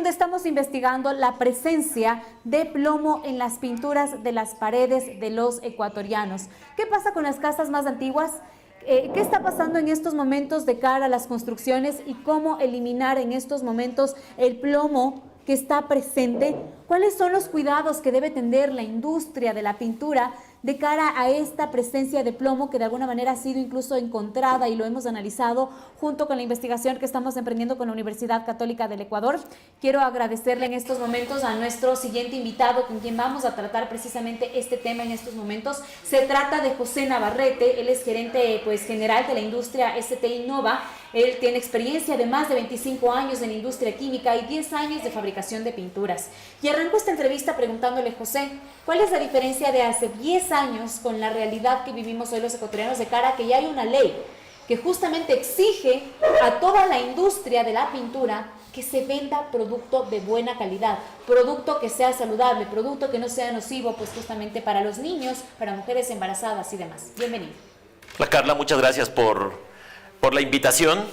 donde estamos investigando la presencia de plomo en las pinturas de las paredes de los ecuatorianos. ¿Qué pasa con las casas más antiguas? ¿Qué está pasando en estos momentos de cara a las construcciones y cómo eliminar en estos momentos el plomo que está presente? ¿Cuáles son los cuidados que debe tener la industria de la pintura de cara a esta presencia de plomo que de alguna manera ha sido incluso encontrada y lo hemos analizado junto con la investigación que estamos emprendiendo con la Universidad Católica del Ecuador? Quiero agradecerle en estos momentos a nuestro siguiente invitado con quien vamos a tratar precisamente este tema en estos momentos. Se trata de José Navarrete, él es gerente general de la industria ST Innova. Él tiene experiencia de más de 25 años en la industria química y 10 años de fabricación de pinturas. Y arranco esta entrevista preguntándole, José, ¿cuál es la diferencia de hace 10 años con la realidad que vivimos hoy los ecuatorianos de cara a que ya hay una ley que justamente exige a toda la industria de la pintura que se venda producto de buena calidad, producto que sea saludable, producto que no sea nocivo, pues justamente para los niños, para mujeres embarazadas y demás? Bienvenido. Hola Carla, muchas gracias por la invitación.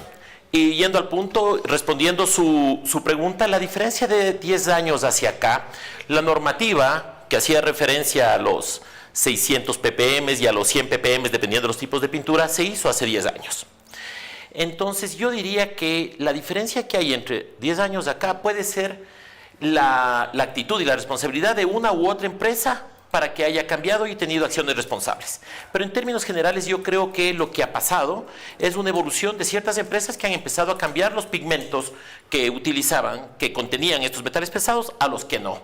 Y yendo al punto, respondiendo su pregunta, la diferencia de 10 años hacia acá, la normativa que hacía referencia a los 600 ppm y a los 100 ppm, dependiendo de los tipos de pintura, se hizo hace 10 años. Entonces yo diría que la diferencia que hay entre 10 años acá puede ser la actitud y la responsabilidad de una u otra empresa para que haya cambiado y tenido acciones responsables. Pero en términos generales yo creo que lo que ha pasado es una evolución de ciertas empresas que han empezado a cambiar los pigmentos que utilizaban, que contenían estos metales pesados, a los que no.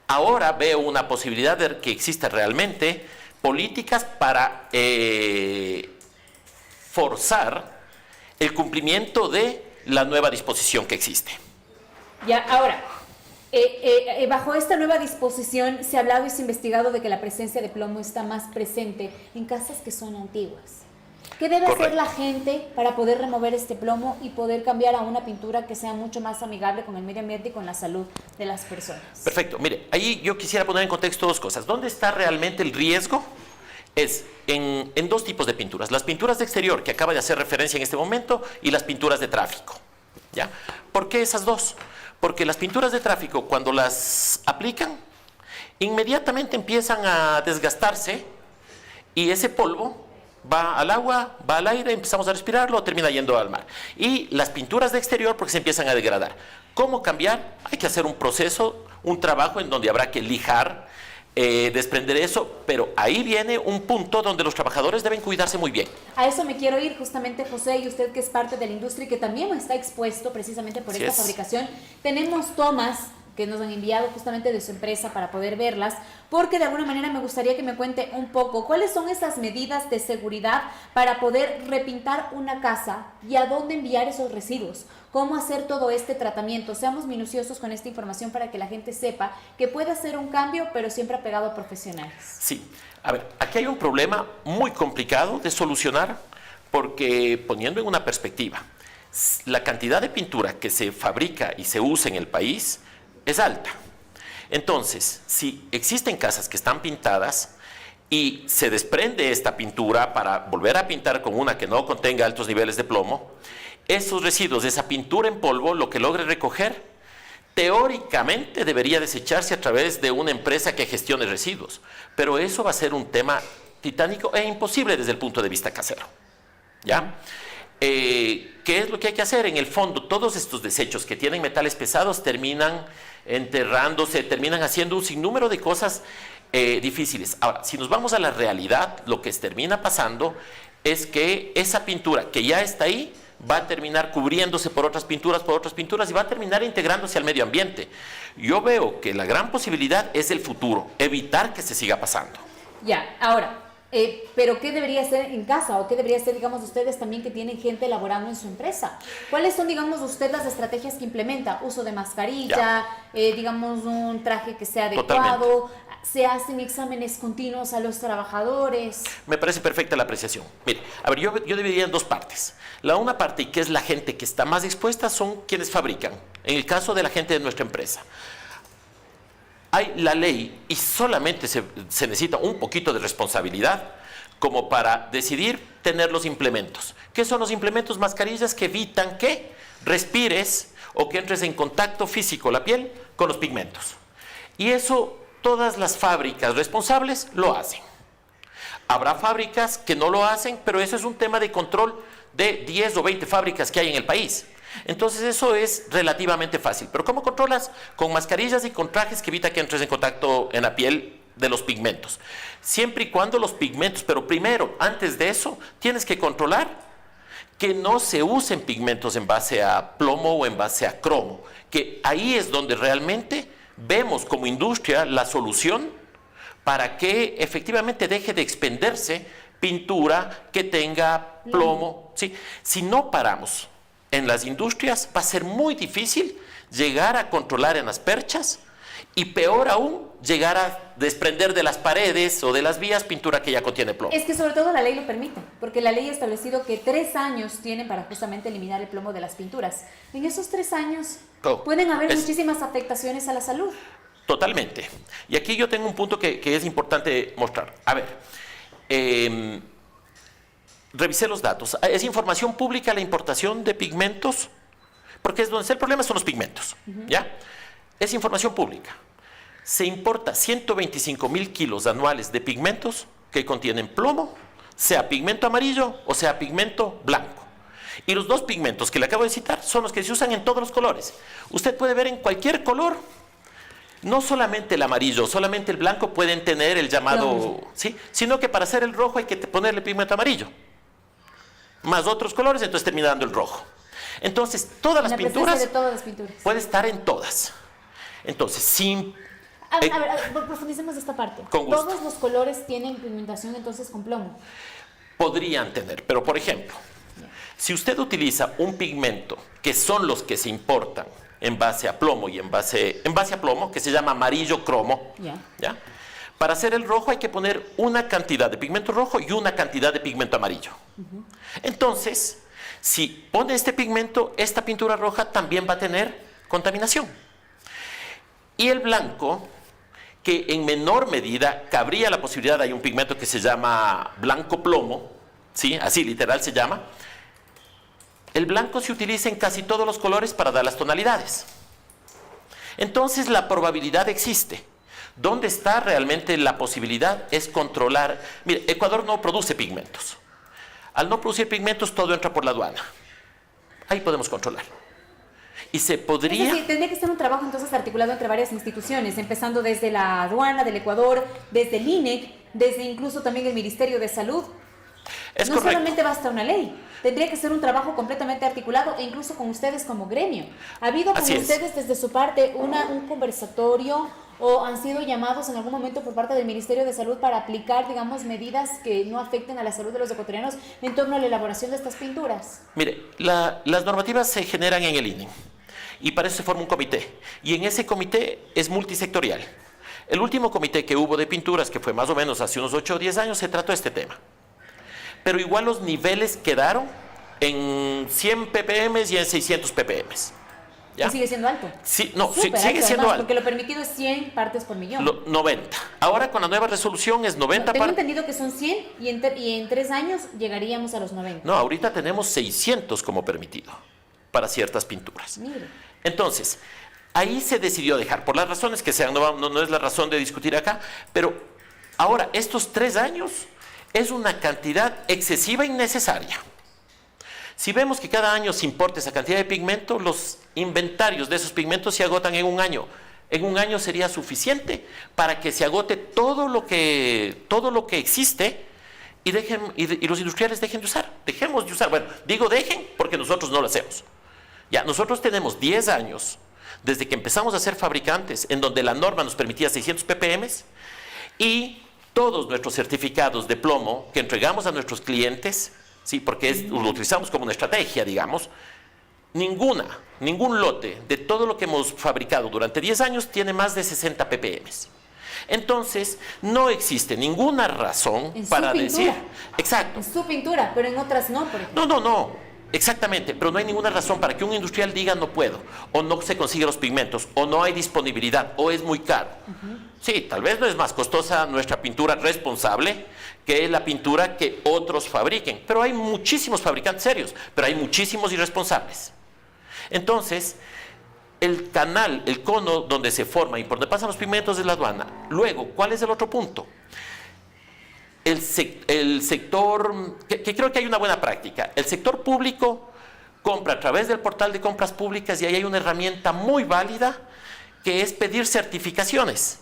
Ahora veo una posibilidad de que exista realmente políticas para forzar el cumplimiento de la nueva disposición que existe. Ya, ahora, bajo esta nueva disposición se ha hablado y se ha investigado de que la presencia de plomo está más presente en casas que son antiguas. ¿Qué debe hacer la gente para poder remover este plomo y poder cambiar a una pintura que sea mucho más amigable con el medio ambiente y con la salud de las personas? Perfecto. Mire, ahí yo quisiera poner en contexto dos cosas. ¿Dónde está realmente el riesgo? Es en dos tipos de pinturas. Las pinturas de exterior, que acaba de hacer referencia en este momento, y las pinturas de tráfico. ¿Ya? ¿Por qué esas dos? Porque las pinturas de tráfico, cuando las aplican, inmediatamente empiezan a desgastarse y ese polvo va al agua, va al aire, empezamos a respirarlo, termina yendo al mar. Y las pinturas de exterior porque se empiezan a degradar. ¿Cómo cambiar? Hay que hacer un proceso, un trabajo en donde habrá que lijar, desprender eso, pero ahí viene un punto donde los trabajadores deben cuidarse muy bien. A eso me quiero ir justamente, José, y usted que es parte de la industria y que también está expuesto precisamente por esta fabricación. Tenemos tomas que nos han enviado justamente de su empresa para poder verlas, porque de alguna manera me gustaría que me cuente un poco cuáles son esas medidas de seguridad para poder repintar una casa y a dónde enviar esos residuos, cómo hacer todo este tratamiento. Seamos minuciosos con esta información para que la gente sepa que puede hacer un cambio, pero siempre apegado a profesionales. Sí, a ver, aquí hay un problema muy complicado de solucionar, porque poniendo en una perspectiva, la cantidad de pintura que se fabrica y se usa en el país es alta. Entonces, si existen casas que están pintadas y se desprende esta pintura para volver a pintar con una que no contenga altos niveles de plomo, esos residuos de esa pintura en polvo, lo que logre recoger, teóricamente debería desecharse a través de una empresa que gestione residuos. Pero eso va a ser un tema titánico e imposible desde el punto de vista casero. ¿Ya? ¿Qué es lo que hay que hacer? En el fondo, todos estos desechos que tienen metales pesados terminan enterrándose, terminan haciendo un sinnúmero de cosas difíciles. Ahora, si nos vamos a la realidad, lo que termina pasando es que esa pintura que ya está ahí va a terminar cubriéndose por otras pinturas y va a terminar integrándose al medio ambiente. Yo veo que la gran posibilidad es el futuro, evitar que se siga pasando. Ya, ahora, pero ¿qué debería hacer en casa? ¿O qué debería hacer, digamos, ustedes también que tienen gente laborando en su empresa? ¿Cuáles son, digamos, usted las estrategias que implementa? Uso de mascarilla, digamos, un traje que sea adecuado. Totalmente. ¿Se hacen exámenes continuos a los trabajadores? Me parece perfecta la apreciación. Mire, a ver, yo dividiría en dos partes. La una parte, que es la gente que está más expuesta, son quienes fabrican. En el caso de la gente de nuestra empresa, hay la ley y solamente se necesita un poquito de responsabilidad como para decidir tener los implementos. ¿Qué son los implementos? Mascarillas que evitan que respires o que entres en contacto físico la piel con los pigmentos. Y eso todas las fábricas responsables lo hacen. Habrá fábricas que no lo hacen, pero eso es un tema de control de 10 o 20 fábricas que hay en el país. Entonces eso es relativamente fácil. Pero ¿cómo controlas? Con mascarillas y con trajes que evita que entres en contacto en la piel de los pigmentos. Siempre y cuando los pigmentos, pero primero, antes de eso, tienes que controlar que no se usen pigmentos en base a plomo o en base a cromo, que ahí es donde realmente vemos como industria la solución para que efectivamente deje de expenderse pintura que tenga plomo. ¿Sí? Si no paramos en las industrias, va a ser muy difícil llegar a controlar en las perchas y peor aún, llegar a desprender de las paredes o de las vías pintura que ya contiene plomo. Es que sobre todo la ley lo permite, porque la ley ha establecido que 3 años tienen para justamente eliminar el plomo de las pinturas. En esos 3 años pueden haber muchísimas afectaciones a la salud. Totalmente. Y aquí yo tengo un punto que es importante mostrar. A ver, revisé los datos. ¿Es información pública la importación de pigmentos? Porque es donde está el problema, son los pigmentos. ¿Ya? Es información pública. Se importa 125,000 kilos anuales de pigmentos que contienen plomo, sea pigmento amarillo o sea pigmento blanco. Y los dos pigmentos que le acabo de citar son los que se usan en todos los colores. Usted puede ver en cualquier color, no solamente el amarillo, solamente el blanco pueden tener el llamado, ¿sí? Sino que para hacer el rojo hay que ponerle pigmento amarillo, más otros colores, entonces termina dando el rojo. Entonces, todas las pinturas, de todas las pinturas puede estar en todas. Entonces, sin... A ver, profundicemos esta parte. Con gusto. ¿Todos los colores tienen pigmentación entonces con plomo? Podrían tener, pero por ejemplo, si usted utiliza un pigmento que son los que se importan en base a plomo y en base a plomo, que se llama amarillo cromo, ¿ya? Para hacer el rojo hay que poner una cantidad de pigmento rojo y una cantidad de pigmento amarillo. Entonces, si pone este pigmento, esta pintura roja también va a tener contaminación. Y el blanco, que en menor medida cabría la posibilidad, hay un pigmento que se llama blanco plomo, ¿sí? Así literal se llama. El blanco se utiliza en casi todos los colores para dar las tonalidades. Entonces la probabilidad existe. ¿Dónde está realmente la posibilidad? Es controlar. Mire, Ecuador no produce pigmentos. Al no producir pigmentos, todo entra por la aduana. Ahí podemos controlar. Y se podría... Es decir, tendría que ser un trabajo entonces articulado entre varias instituciones, empezando desde la aduana del Ecuador, desde el INEC, desde incluso también el Ministerio de Salud. Es no correcto. Solamente basta una ley, tendría que ser un trabajo completamente articulado e incluso con ustedes como gremio. ¿Ha habido con ustedes desde su parte un conversatorio o han sido llamados en algún momento por parte del Ministerio de Salud para aplicar, digamos, medidas que no afecten a la salud de los ecuatorianos en torno a la elaboración de estas pinturas? Mire, las normativas se generan en el INE y para eso se forma un comité y en ese comité es multisectorial. El último comité que hubo de pinturas, que fue más o menos hace unos 8 o 10 años, se trató este tema. Pero igual los niveles quedaron en 100 ppm y en 600 ppm. ¿Ya? ¿Y sigue siendo alto? Sí, no, sigue siendo alto. Porque lo permitido es 100 partes por millón. 90. Ahora con la nueva resolución es 90 Tengo entendido que son 100 y en 3 años llegaríamos a los 90. No, ahorita tenemos 600 como permitido para ciertas pinturas. Mire. Entonces, ahí se decidió dejar, por las razones que sean, no es la razón de discutir acá, pero ahora estos 3 años es una cantidad excesiva e innecesaria. Si vemos que cada año se importa esa cantidad de pigmento, los inventarios de esos pigmentos se agotan en un año. En un año sería suficiente para que se agote todo lo que existe y los industriales dejen de usar. Dejemos de usar. Bueno, digo dejen porque nosotros no lo hacemos. Ya, nosotros tenemos 10 años desde que empezamos a ser fabricantes, en donde la norma nos permitía 600 ppm y todos nuestros certificados de plomo que entregamos a nuestros clientes, sí, porque lo utilizamos como una estrategia, digamos, ningún lote de todo lo que hemos fabricado durante 10 años tiene más de 60 ppm. Entonces, no existe ninguna razón para decir... Exacto. En su pintura, pero en otras no, por ejemplo. No. Exactamente, pero no hay ninguna razón para que un industrial diga no puedo, o no se consigue los pigmentos, o no hay disponibilidad, o es muy caro. Sí, tal vez no es más costosa nuestra pintura responsable que la pintura que otros fabriquen, pero hay muchísimos fabricantes serios, pero hay muchísimos irresponsables. Entonces, el canal, el cono donde se forma y por donde pasan los pigmentos es la aduana. Luego, ¿cuál es el otro punto? El sector, que creo que hay una buena práctica, el sector público compra a través del portal de compras públicas y ahí hay una herramienta muy válida que es pedir certificaciones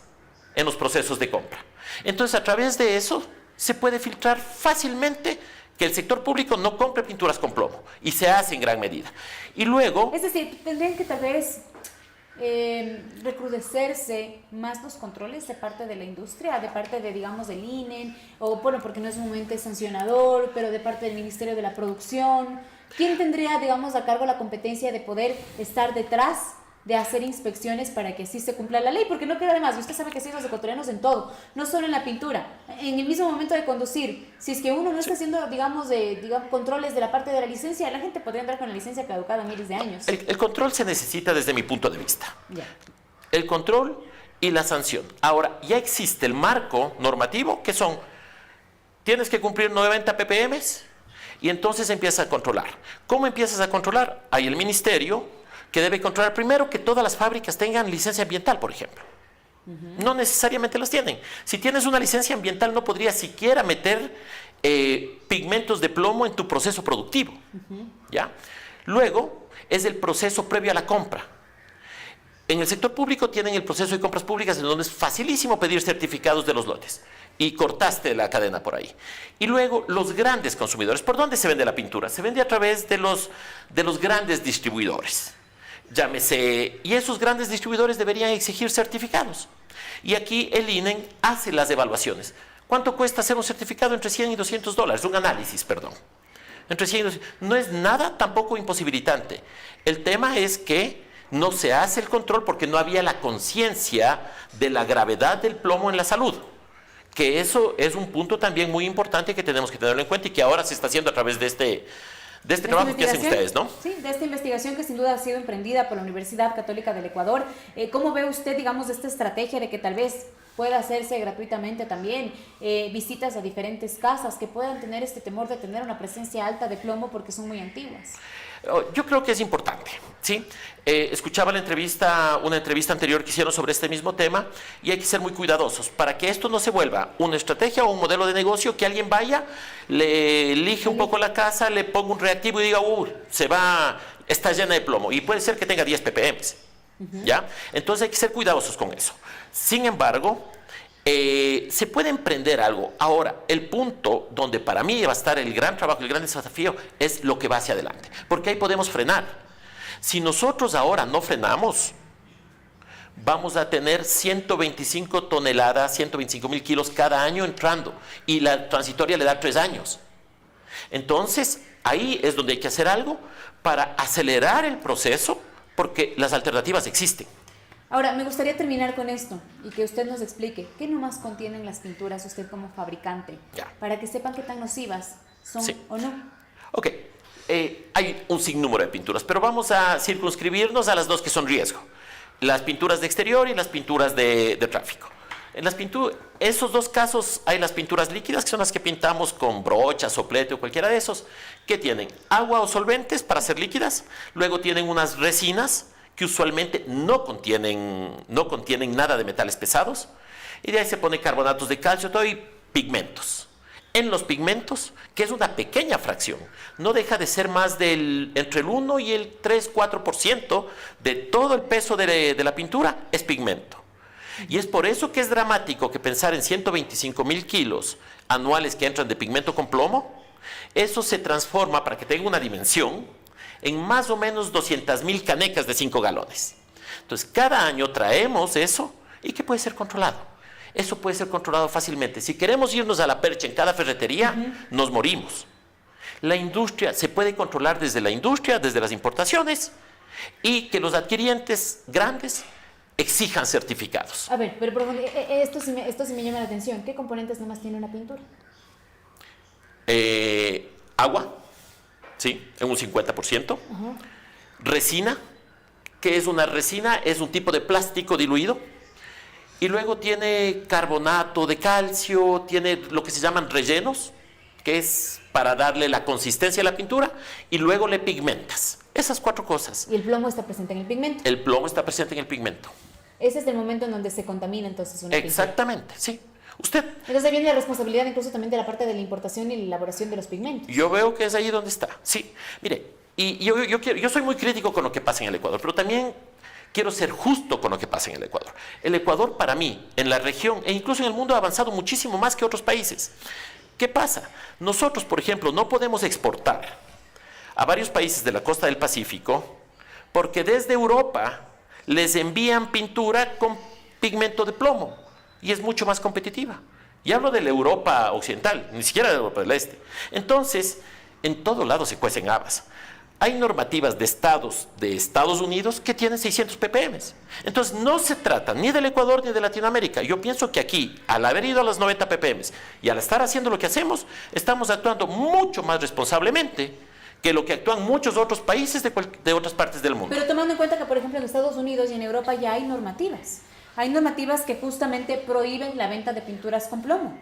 en los procesos de compra. Entonces, a través de eso se puede filtrar fácilmente que el sector público no compre pinturas con plomo y se hace en gran medida. Y luego... Es decir, tendrían que tal vez recrudecerse más los controles de parte de la industria, de parte de, digamos, del INE, o bueno, porque no es un ente sancionador, pero de parte del Ministerio de la Producción. ¿Quién tendría, digamos, a cargo la competencia de poder estar detrás de hacer inspecciones para que así se cumpla la ley? Porque no queda de más, usted sabe que sí, los ecuatorianos en todo, no solo en la pintura, en el mismo momento de conducir, si es que uno no está haciendo, digamos, controles de la parte de la licencia, la gente podría andar con la licencia caducada miles de años. El control se necesita desde mi punto de vista. Ya. El control y la sanción. Ahora, ya existe el marco normativo que son, tienes que cumplir 90 ppm y entonces empiezas a controlar. ¿Cómo empiezas a controlar? Hay el ministerio que debe controlar primero que todas las fábricas tengan licencia ambiental, por ejemplo. No necesariamente las tienen. Si tienes una licencia ambiental, no podrías siquiera meter pigmentos de plomo en tu proceso productivo. ¿Ya? Luego, es el proceso previo a la compra. En el sector público tienen el proceso de compras públicas, en donde es facilísimo pedir certificados de los lotes. Y cortaste la cadena por ahí. Y luego, los grandes consumidores. ¿Por dónde se vende la pintura? Se vende a través de los grandes distribuidores. Llámese, y esos grandes distribuidores deberían exigir certificados. Y aquí el INE hace las evaluaciones. ¿Cuánto cuesta hacer un certificado? Entre 100 y 200 dólares, un análisis, perdón. Entre 100 y 200. No es nada tampoco imposibilitante. El tema es que no se hace el control porque no había la conciencia de la gravedad del plomo en la salud. Que eso es un punto también muy importante que tenemos que tenerlo en cuenta y que ahora se está haciendo a través de este trabajo que hacen ustedes, ¿no? Sí, de esta investigación que sin duda ha sido emprendida por la Universidad Católica del Ecuador. ¿Cómo ve usted, digamos, esta estrategia de que tal vez pueda hacerse gratuitamente también visitas a diferentes casas que puedan tener este temor de tener una presencia alta de plomo porque son muy antiguas? Yo creo que es importante, ¿sí? Escuchaba una entrevista anterior que hicieron sobre este mismo tema y hay que ser muy cuidadosos para que esto no se vuelva una estrategia o un modelo de negocio que alguien vaya, le elige un poco la casa, le ponga un reactivo y diga, está llena de plomo y puede ser que tenga 10 ppm, ¿ya? Entonces hay que ser cuidadosos con eso. Sin embargo, se puede emprender algo. Ahora, el punto donde para mí va a estar el gran trabajo, el gran desafío, es lo que va hacia adelante. Porque ahí podemos frenar. Si nosotros ahora no frenamos, vamos a tener 125 toneladas, 125.000 kilos cada año entrando. Y la transitoria le da 3 años. Entonces, ahí es donde hay que hacer algo para acelerar el proceso, porque las alternativas existen. Ahora, me gustaría terminar con esto y que usted nos explique qué nomás contienen las pinturas usted como fabricante, para que sepan qué tan nocivas son o no. Ok, hay un sinnúmero de pinturas, pero vamos a circunscribirnos a las dos que son riesgo. Las pinturas de exterior y las pinturas de tráfico. En esos dos casos hay las pinturas líquidas, que son las que pintamos con brocha, soplete o cualquiera de esos, que tienen agua o solventes para ser líquidas, luego tienen unas resinas, que usualmente no contienen nada de metales pesados, y de ahí se pone carbonatos de calcio, todo, y pigmentos. En los pigmentos, que es una pequeña fracción, no deja de ser más entre el 1 y el 3-4% de todo el peso de la pintura es pigmento. Y es por eso que es dramático que pensar en 125.000 kilos anuales que entran de pigmento con plomo, eso se transforma, para que tenga una dimensión, en más o menos 200.000 canecas de 5 galones. Entonces, cada año traemos eso y que puede ser controlado. Eso puede ser controlado fácilmente. Si queremos irnos a la percha en cada ferretería, nos morimos. La industria se puede controlar desde la industria, desde las importaciones, y que los adquirientes grandes exijan certificados. A ver, pero esto sí me llama la atención. ¿Qué componentes nomás tiene una pintura? Agua. Sí, en un 50%. Resina, que es una resina, es un tipo de plástico diluido. Y luego tiene carbonato de calcio, tiene lo que se llaman rellenos, que es para darle la consistencia a la pintura, y luego le pigmentas. Esas 4 cosas. Y el plomo está presente en el pigmento. El plomo está presente en el pigmento. Ese es el momento en donde se contamina entonces una pintura. Exactamente, sí. Usted. Entonces viene la responsabilidad incluso también de la parte de la importación y la elaboración de los pigmentos. Yo veo que es ahí donde está, sí. Mire, y yo soy muy crítico con lo que pasa en el Ecuador, pero también quiero ser justo con lo que pasa en el Ecuador. El Ecuador, para mí, en la región e incluso en el mundo, ha avanzado muchísimo más que otros países. ¿Qué pasa? Nosotros, por ejemplo, no podemos exportar a varios países de la costa del Pacífico porque desde Europa les envían pintura con pigmento de plomo y es mucho más competitiva. Y hablo de la Europa occidental, ni siquiera de Europa del Este. Entonces, en todo lado se cuecen habas. Hay normativas de Estados Unidos que tienen 600 ppm. Entonces, no se trata ni del Ecuador ni de Latinoamérica. Yo pienso que aquí, al haber ido a las 90 ppm y al estar haciendo lo que hacemos, estamos actuando mucho más responsablemente que lo que actúan muchos otros países de otras partes del mundo. Pero tomando en cuenta que, por ejemplo, en Estados Unidos y en Europa ya hay normativas. Hay normativas que justamente prohíben la venta de pinturas con plomo.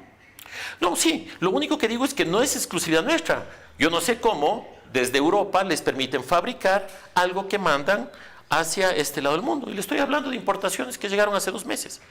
No, sí. Lo único que digo es que no es exclusividad nuestra. Yo no sé cómo desde Europa les permiten fabricar algo que mandan hacia este lado del mundo. Y le estoy hablando de importaciones que llegaron hace 2 meses.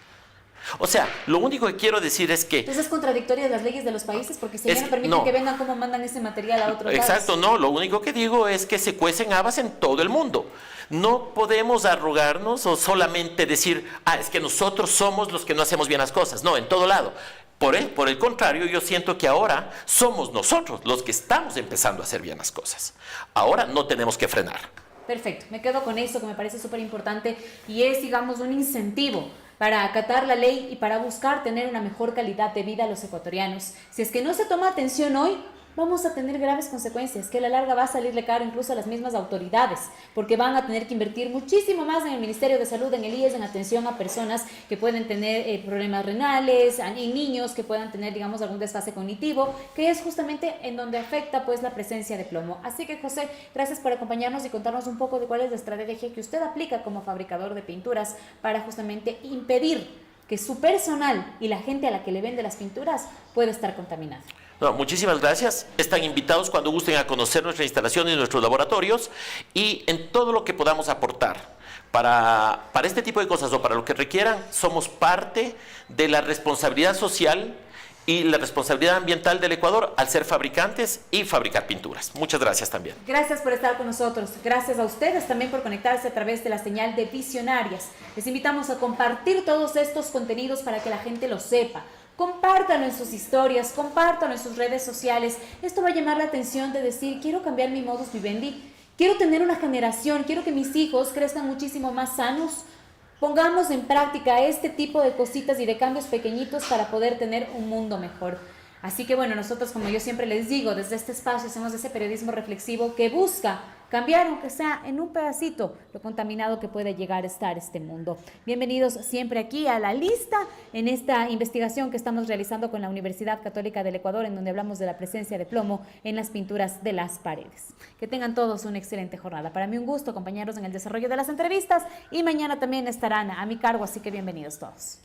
O sea, lo único que quiero decir es que... Entonces es contradictoria de las leyes de los países porque si ya no permiten que vengan, ¿cómo mandan ese material a otros lados? Exacto, no. Lo único que digo es que se cuecen habas en todo el mundo. No podemos arrogarnos o solamente decir, es que nosotros somos los que no hacemos bien las cosas. No, en todo lado. Por el contrario, yo siento que ahora somos nosotros los que estamos empezando a hacer bien las cosas. Ahora no tenemos que frenar. Perfecto, me quedo con eso que me parece súper importante y es, digamos, un incentivo para acatar la ley y para buscar tener una mejor calidad de vida a los ecuatorianos. Si es que no se toma atención hoy, vamos a tener graves consecuencias, que a la larga va a salirle caro incluso a las mismas autoridades, porque van a tener que invertir muchísimo más en el Ministerio de Salud, en el IES, en atención a personas que pueden tener problemas renales, en niños que puedan tener, digamos, algún desfase cognitivo, que es justamente en donde afecta pues la presencia de plomo. Así que, José, gracias por acompañarnos y contarnos un poco de cuál es la estrategia que usted aplica como fabricador de pinturas para justamente impedir que su personal y la gente a la que le vende las pinturas pueda estar contaminado. No, muchísimas gracias. Están invitados cuando gusten a conocer nuestra instalación y nuestros laboratorios y en todo lo que podamos aportar para este tipo de cosas o para lo que requieran, somos parte de la responsabilidad social y la responsabilidad ambiental del Ecuador al ser fabricantes y fabricar pinturas. Muchas gracias también. Gracias por estar con nosotros. Gracias a ustedes también por conectarse a través de la señal de Visionarias. Les invitamos a compartir todos estos contenidos para que la gente lo sepa. Compártanlo en sus historias, compártanlo en sus redes sociales. Esto va a llamar la atención de decir, quiero cambiar mi modus vivendi, quiero tener una generación, quiero que mis hijos crezcan muchísimo más sanos. Pongamos en práctica este tipo de cositas y de cambios pequeñitos para poder tener un mundo mejor. Así que bueno, nosotros, como yo siempre les digo, desde este espacio hacemos ese periodismo reflexivo que busca cambiar, aunque sea en un pedacito, lo contaminado que puede llegar a estar este mundo. Bienvenidos siempre aquí a La Lista, en esta investigación que estamos realizando con la Universidad Católica del Ecuador, en donde hablamos de la presencia de plomo en las pinturas de las paredes. Que tengan todos una excelente jornada. Para mí un gusto acompañarlos en el desarrollo de las entrevistas y mañana también estarán a mi cargo, así que bienvenidos todos.